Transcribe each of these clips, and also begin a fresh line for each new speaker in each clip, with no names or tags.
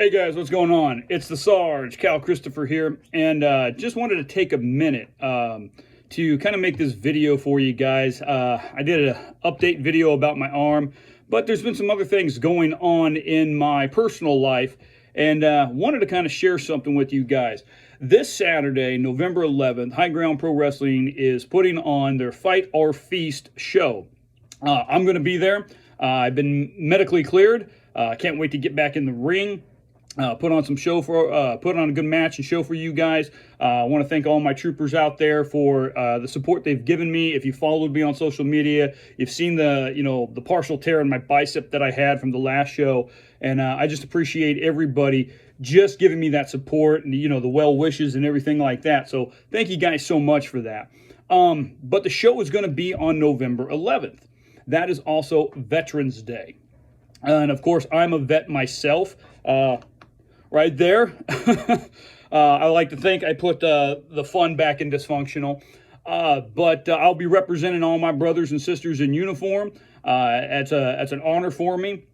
Hey guys, what's going on? It's the Sarge, Cal Christopher here, and just wanted to take a minute to kind of make this video for you guys. I did an update video about my arm, but there's been some other things going on in my personal life, and wanted to kind of share something with you guys. This Saturday, November 11th, High Ground Pro Wrestling is putting on their Fight or Feast show. I'm going to be there. I've been medically cleared. Can't wait to get back in the ring. Put on a good match and show for you guys. I want to thank all my troopers out there for the support they've given me. If you followed me on social media, you've seen the partial tear in my bicep that I had from the last show, and I just appreciate everybody just giving me that support and the well wishes and everything like that. So thank you guys so much for that. But the show is going to be on November 11th. That is also Veterans Day, and of course I'm a vet myself. Right there. I like to think I put the fun back in dysfunctional. But I'll be representing all my brothers and sisters in uniform. That's an honor for me.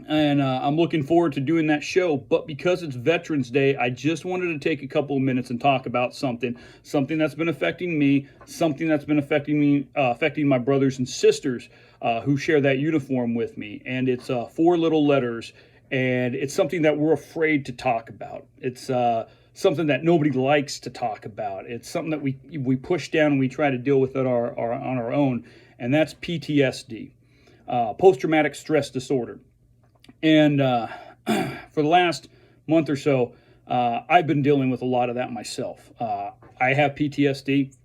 And I'm looking forward to doing that show. But because it's Veterans Day, I just wanted to take a couple of minutes and talk about something that's been affecting me, something that's been affecting my brothers and sisters who share that uniform with me. And it's 4 little letters. And it's something that we're afraid to talk about. It's something that nobody likes to talk about. It's something that we push down and we try to deal with it on our own. And that's PTSD, post-traumatic stress disorder. And for the last month or so, I've been dealing with a lot of that myself. I have PTSD.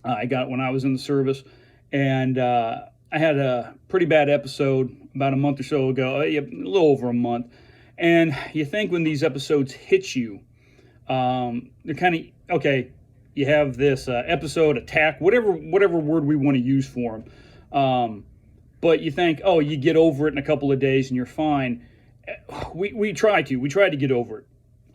I got it when I was in the service. And I had a pretty bad episode about a month or so ago, a little over a month. And you think when these episodes hit you, they're kind of, okay, you have this episode, attack, whatever word we want to use for them. But you think, oh, you get over it in a couple of days and you're fine. We try to get over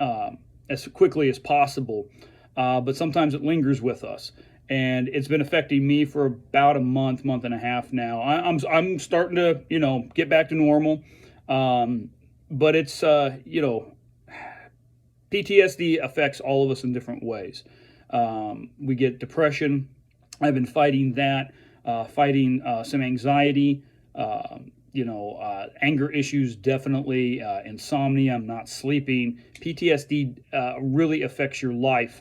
it as quickly as possible. But sometimes it lingers with us. And it's been affecting me for about a month and a half now. I'm starting to, get back to normal. But it's, PTSD affects all of us in different ways. We get depression. I've been fighting that, fighting some anxiety, anger issues, definitely, insomnia. I'm not sleeping. PTSD really affects your life.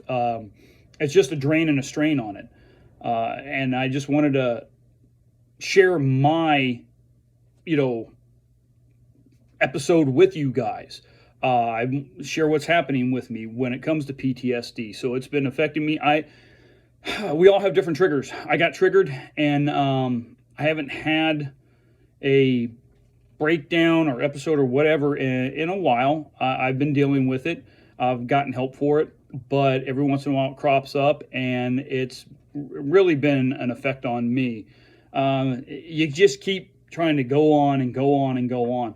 It's just a drain and a strain on it. And I just wanted to share my, episode with you guys. I share what's happening with me when it comes to PTSD. So it's been affecting me. We all have different triggers. I got triggered, and I haven't had a breakdown or episode or whatever in a while. I've been dealing with it. I've gotten help for it. But every once in a while it crops up, and it's really been an effect on me. You just keep trying to go on and go on and go on.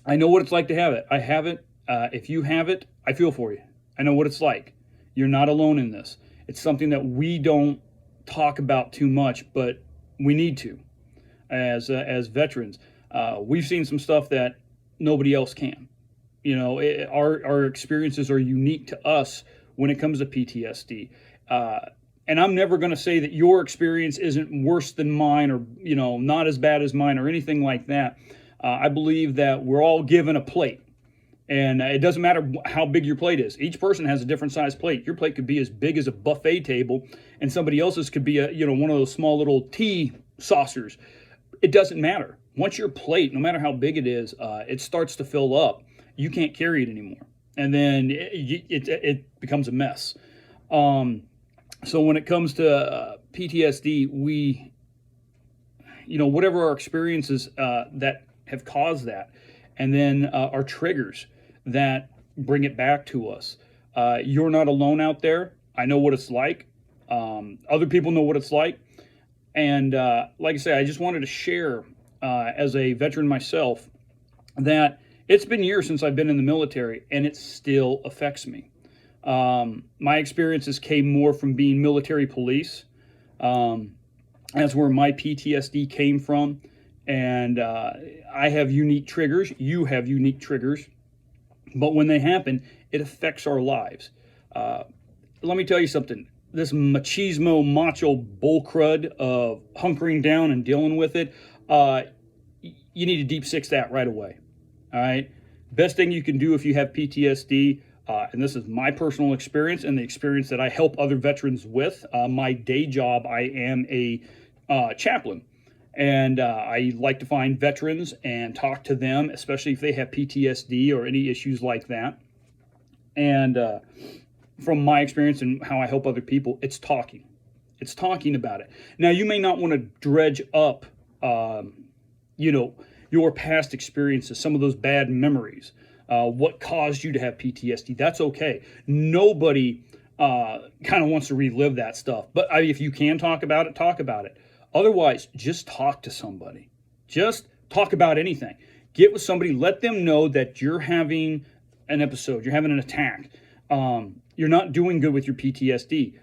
I know what it's like to have it. I have it. If you have it, I feel for you. I know what it's like. You're not alone in this. It's something that we don't talk about too much, but we need to as veterans. We've seen some stuff that nobody else can. Our experiences are unique to us when it comes to PTSD. And I'm never going to say that your experience isn't worse than mine or, not as bad as mine or anything like that. I believe that we're all given a plate. And it doesn't matter how big your plate is. Each person has a different size plate. Your plate could be as big as a buffet table, and somebody else's could be one of those small little tea saucers. It doesn't matter. Once your plate, no matter how big it is, it starts to fill up. You can't carry it anymore. And then it becomes a mess. So when it comes to PTSD, we, whatever our experiences that have caused that, and then our triggers that bring it back to us. You're not alone out there. I know what it's like. Other people know what it's like. And like I say, I just wanted to share as a veteran myself that it's been years since I've been in the military, and it still affects me. My experiences came more from being military police. That's where my PTSD came from. And I have unique triggers. You have unique triggers. But when they happen, it affects our lives. Let me tell you something. This machismo, macho bullcrud of hunkering down and dealing with it, you need to deep six that right away. All right? Best thing you can do if you have PTSD, and this is my personal experience and the experience that I help other veterans with. My day job, I am a chaplain. And I like to find veterans and talk to them, especially if they have PTSD or any issues like that. And from my experience and how I help other people, it's talking. It's talking about it. Now, you may not want to dredge up, your past experiences, some of those bad memories, what caused you to have PTSD. That's okay. Nobody kind of wants to relive that stuff. But if you can talk about it, talk about it. Otherwise, just talk to somebody. Just talk about anything. Get with somebody. Let them know that you're having an episode. You're having an attack. You're not doing good with your PTSD.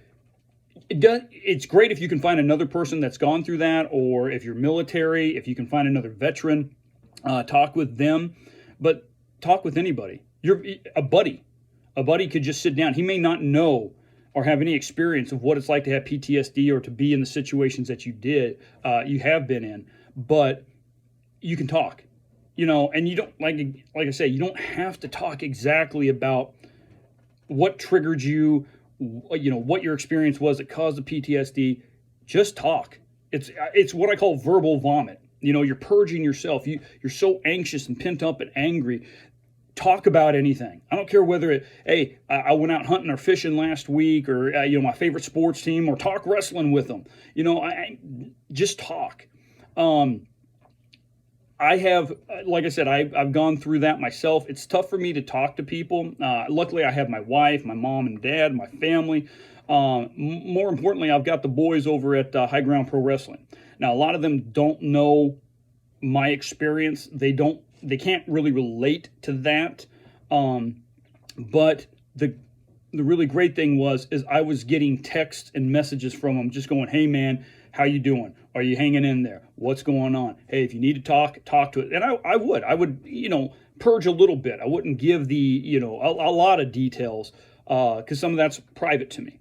It's great if you can find another person that's gone through that, or if you're military, if you can find another veteran, talk with them. But talk with anybody. You're a buddy. A buddy could just sit down. He may not know or have any experience of what it's like to have PTSD or to be in the situations that you have been in, but you can talk, and you don't, like I say, you don't have to talk exactly about what triggered you, what your experience was that caused the PTSD. Just talk. It's what I call verbal vomit. You're purging yourself. You're so anxious and pent up and angry. Talk about anything. I don't care whether I went out hunting or fishing last week, or my favorite sports team, or talk wrestling with them. I just talk. I have, like I said, I've gone through that myself. It's tough for me to talk to people. Luckily, I have my wife, my mom and dad, my family. More importantly, I've got the boys over at High Ground Pro Wrestling. Now, a lot of them don't know my experience. They can't really relate to that. But the really great thing is I was getting texts and messages from them just going, "Hey man, how you doing? Are you hanging in there? What's going on? Hey, if you need to talk to it." And I would, purge a little bit. I wouldn't give a lot of details, because some of that's private to me.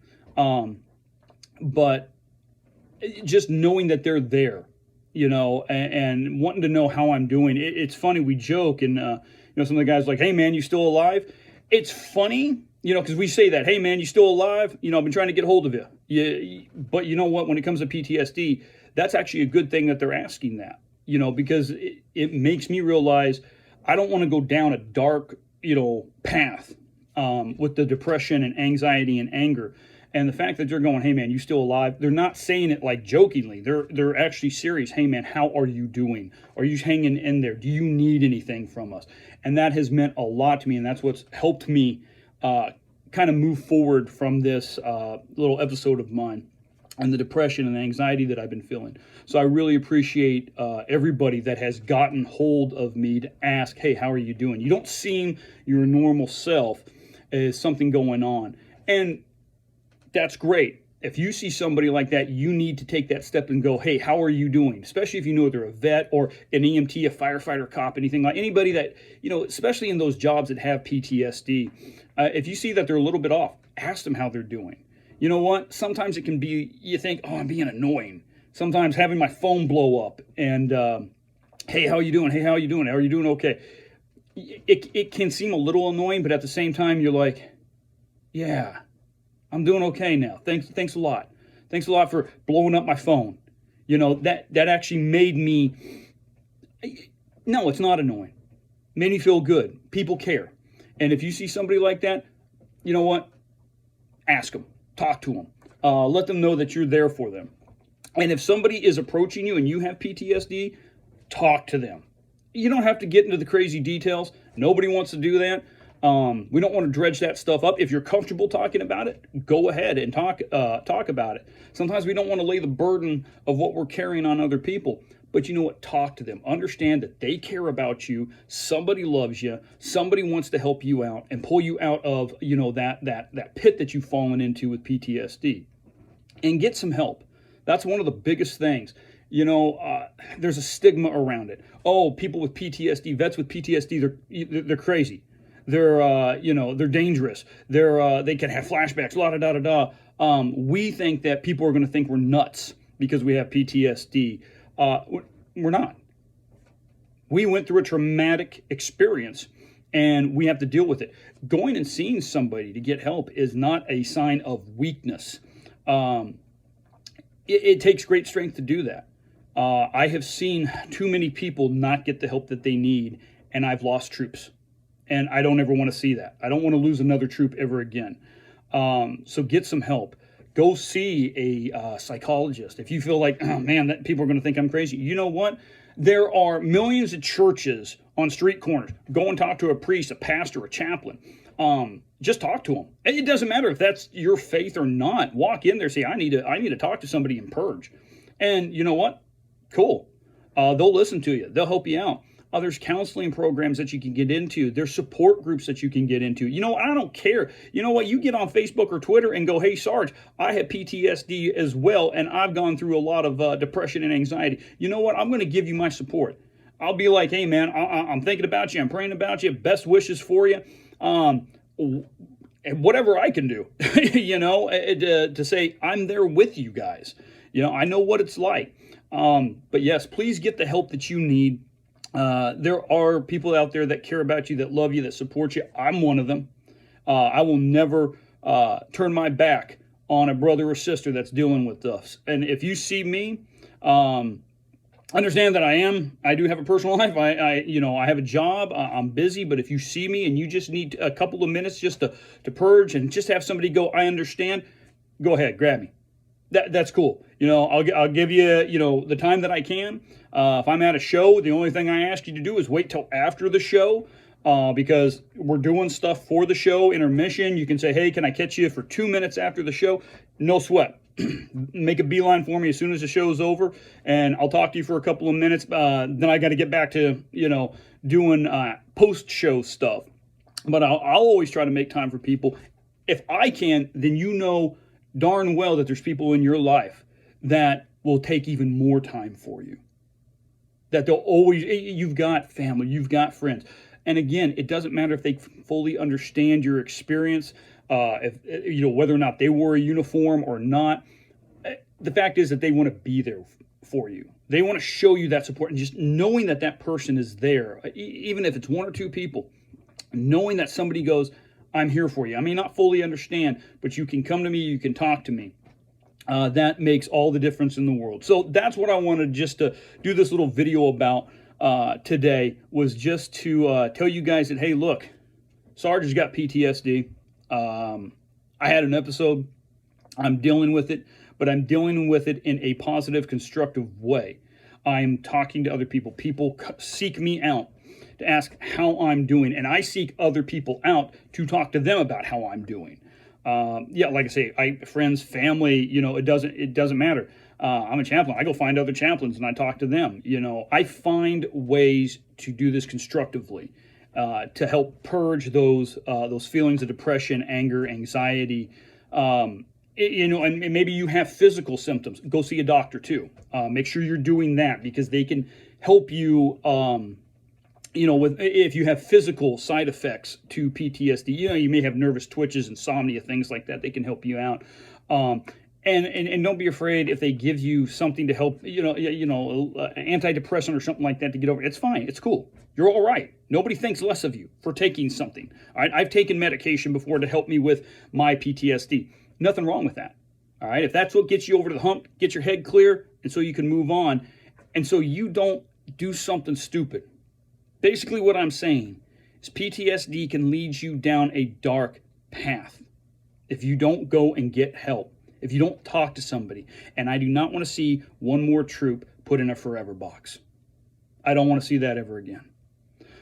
But just knowing that they're there, and wanting to know how I'm doing. It's funny, we joke, and some of the guys are like, "Hey man, you still alive?" It's funny, because we say that, "Hey man, you still alive? I've been trying to get hold of you." But you know what? When it comes to PTSD, that's actually a good thing that they're asking that, because it makes me realize I don't want to go down a dark, path with the depression and anxiety and anger. And the fact that they're going, "Hey man, you still alive?" They're not saying it like jokingly. They're actually serious. "Hey man, how are you doing? Are you hanging in there? Do you need anything from us?" And that has meant a lot to me, and that's what's helped me kind of move forward from this little episode of mine and the depression and the anxiety that I've been feeling. So I really appreciate everybody that has gotten hold of me to ask, "Hey, how are you doing? You don't seem your normal self. Is something going on?" And that's great. If you see somebody like that, you need to take that step and go, "Hey, how are you doing?" Especially if you know they're a vet or an EMT, a firefighter, cop, anything like anybody that, especially in those jobs that have PTSD. If you see that they're a little bit off, ask them how they're doing. You know what? Sometimes it can be, you think, "Oh, I'm being annoying." Sometimes having my phone blow up and, "Hey, how you doing? Hey, how you doing? Are you doing okay?" It can seem a little annoying, but at the same time, you're like, "Yeah, I'm doing okay now. Thanks a lot. Thanks a lot for blowing up my phone." That actually made me, no, it's not annoying. Made me feel good. People care. And if you see somebody like that, you know what? Ask them. Talk to them. Let them know that you're there for them. And if somebody is approaching you and you have PTSD, talk to them. You don't have to get into the crazy details. Nobody wants to do that. We don't want to dredge that stuff up. If you're comfortable talking about it, go ahead and talk about it. Sometimes we don't want to lay the burden of what we're carrying on other people. But you know what? Talk to them. Understand that they care about you. Somebody loves you. Somebody wants to help you out and pull you out of, that pit that you've fallen into with PTSD. And get some help. That's one of the biggest things. There's a stigma around it. Oh, people with PTSD, vets with PTSD, they're crazy. they're dangerous. They can have flashbacks, la da da da da. We think that people are going to think we're nuts because we have PTSD. We're not. We went through a traumatic experience and we have to deal with it. Going and seeing somebody to get help is not a sign of weakness. It takes great strength to do that. I have seen too many people not get the help that they need, and I've lost troops. And I don't ever want to see that. I don't want to lose another troop ever again. So get some help. Go see a psychologist. If you feel like, oh man, that people are going to think I'm crazy. You know what? There are millions of churches on street corners. Go and talk to a priest, a pastor, a chaplain. Just talk to them. It doesn't matter if that's your faith or not. Walk in there, say, I need to talk to somebody and purge. And you know what? Cool. They'll listen to you. They'll help you out. There's counseling programs that you can get into. There's support groups that you can get into. You know, I don't care. You know what? You get on Facebook or Twitter and go, hey, Sarge, I have PTSD as well, and I've gone through a lot of depression and anxiety. You know what? I'm going to give you my support. I'll be like, hey, man, I'm thinking about you. I'm praying about you. Best wishes for you. And whatever I can do, you know, to say I'm there with you guys. You know, I know what it's like. But yes, please get the help that you need. There are people out there that care about you, that love you, that support you. I'm one of them. I will never turn my back on a brother or sister that's dealing with this. And if you see me, understand that I do have a personal life. I have a job. I'm busy. But if you see me and you just need a couple of minutes just to purge and just have somebody go, I understand, go ahead, grab me. That's cool. You know, I'll give you, you know, the time that I can. If I'm at a show, the only thing I ask you to do is wait till after the show, because we're doing stuff for the show, intermission. You can say, hey, can I catch you for 2 minutes after the show? No sweat. Make a beeline for me as soon as the show's over, and I'll talk to you for a couple of minutes. Then I got to get back to, you know, doing post-show stuff. But I'll always try to make time for people. If I can, then you know darn well that there's people in your life that will take even more time for you. That they'll always, you've got family, you've got friends. And again, it doesn't matter if they fully understand your experience, if you know, whether or not they wore a uniform or not. The fact is that they want to be there for you. They want to show you that support, and just knowing that that person is there, even if it's one or two people, knowing that somebody goes, I'm here for you. I may not fully understand, but you can come to me, you can talk to me. That makes all the difference in the world. So that's what I wanted just to do this little video about today, was just to tell you guys that, hey, look, Sarge has got PTSD. I had an episode. I'm dealing with it, but I'm dealing with it in a positive, constructive way. I'm talking to other people. People seek me out to ask how I'm doing, and I seek other people out to talk to them about how I'm doing. Yeah, like I say, friends, family, you know, it doesn't matter. I'm a chaplain. I go find other chaplains and I talk to them. You know, I find ways to do this constructively, to help purge those feelings of depression, anger, anxiety. You know, and maybe you have physical symptoms. Go see a doctor too. Make sure you're doing that, because they can help you. You know, if you have physical side effects to PTSD, you know, you may have nervous twitches, insomnia, things like that. They can help you out. And don't be afraid if they give you something to help, antidepressant or something like that to get over it. It's fine. It's cool. You're all right. Nobody thinks less of you for taking something. All right. I've taken medication before to help me with my PTSD. Nothing wrong with that. All right. If that's what gets you over the hump, get your head clear, and so you can move on, and so you don't do something stupid. Basically, what I'm saying is PTSD can lead you down a dark path if you don't go and get help, if you don't talk to somebody. And I do not want to see one more troop put in a forever box. I don't want to see that ever again.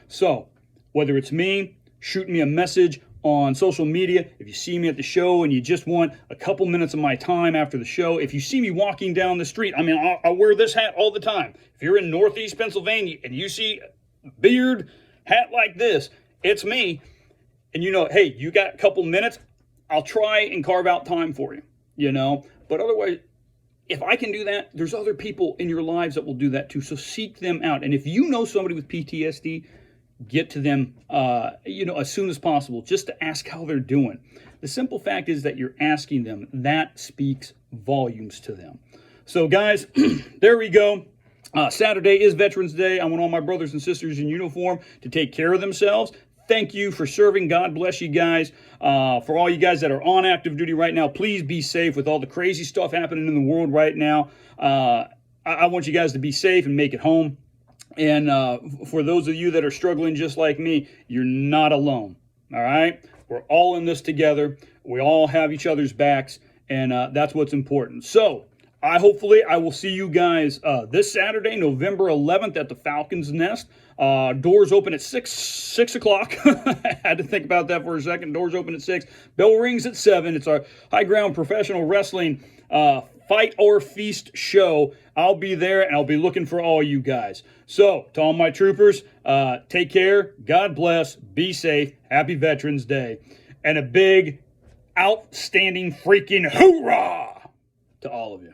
So, whether it's me, shoot me a message on social media. If you see me at the show and you just want a couple minutes of my time after the show, if you see me walking down the street, I mean, I wear this hat all the time. If you're in Northeast Pennsylvania and you see beard, hat like this, it's me. And you know, hey, you got a couple minutes, I'll try and carve out time for you, you know. But otherwise, if I can do that, there's other people in your lives that will do that too. So seek them out. And if you know somebody with PTSD, get to them, as soon as possible, just to ask how they're doing. The simple fact is that you're asking them. That speaks volumes to them. So, guys, there we go. Saturday is Veterans Day. I want all my brothers and sisters in uniform to take care of themselves. Thank you for serving. God bless you guys. For all you guys that are on active duty right now, please be safe with all the crazy stuff happening in the world right now. I want you guys to be safe and make it home. And for those of you that are struggling just like me, you're not alone. All right? We're all in this together. We all have each other's backs, and that's what's important. So, hopefully I will see you guys this Saturday, November 11th at the Falcon's Nest. Doors open at 6 o'clock. I had to think about that for a second. Doors open at 6. Bell rings at 7. It's our High Ground Professional Wrestling Fight or Feast show. I'll be there, and I'll be looking for all you guys. So, to all my troopers, take care. God bless. Be safe. Happy Veterans Day. And a big, outstanding freaking hoorah to all of you.